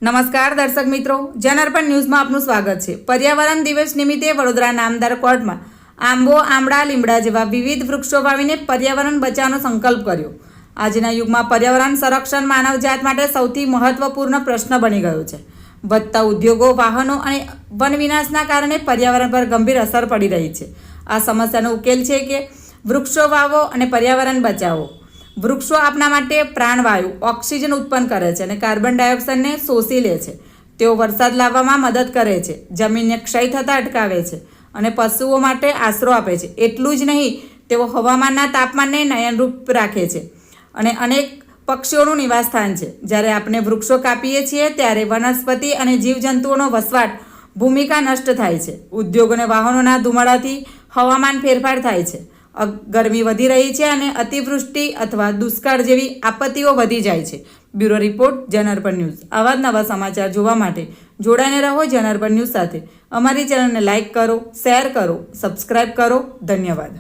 નમસ્કાર દર્શક મિત્રો, જનાર્પણ ન્યૂઝમાં આપનું સ્વાગત છે। પર્યાવરણ દિવસ નિમિત્તે વડોદરા નામદાર કોર્ટમાં આંબો, આમળા, લીમડા જેવા વિવિધ વૃક્ષો વાવીને પર્યાવરણ બચાવવાનો સંકલ્પ કર્યો। આજના યુગમાં પર્યાવરણ સંરક્ષણ માનવજાત માટે સૌથી મહત્વપૂર્ણ પ્રશ્ન બની ગયો છે। વધતા ઉદ્યોગો, વાહનો અને વન વિનાશના કારણે પર્યાવરણ પર ગંભીર અસર પડી રહી છે। આ સમસ્યાનો ઉકેલ છે કે વૃક્ષો વાવો અને પર્યાવરણ બચાવો। વૃક્ષો આપણા માટે પ્રાણવાયુ, ઓક્સિજન ઉત્પન્ન કરે છે અને કાર્બન ડાયોક્સાઇડને શોષી લે છે। તેઓ વરસાદ લાવવામાં મદદ કરે છે, જમીનને ક્ષય થતાં અટકાવે છે અને પશુઓ માટે આશરો આપે છે। એટલું જ નહીં, તેઓ હવામાનના તાપમાનને નયનરૂપ રાખે છે અને અનેક પક્ષીઓનું નિવાસસ્થાન છે। જ્યારે આપણે વૃક્ષો કાપીએ છીએ ત્યારે વનસ્પતિ અને જીવજંતુઓનો વસવાટ ભૂમિકા નષ્ટ થાય છે। ઉદ્યોગ અને વાહનોના ધુમાડાથી હવામાન ફેરફાર થાય છે, ગરમી વધી રહી છે અને અતિવૃષ્ટિ અથવા દુષ્કાળ જેવી આપત્તિઓ વધી જાય છે। Bureau report, જનાર્પણ news. આવા જ નવા સમાચાર જોવા માટે જોડાઈને રહો જનાર્પણ ન્યૂઝ સાથે। અમારી ચેનલને લાઇક કરો, શેર કરો, સબસ્ક્રાઇબ કરો। ધન્યવાદ।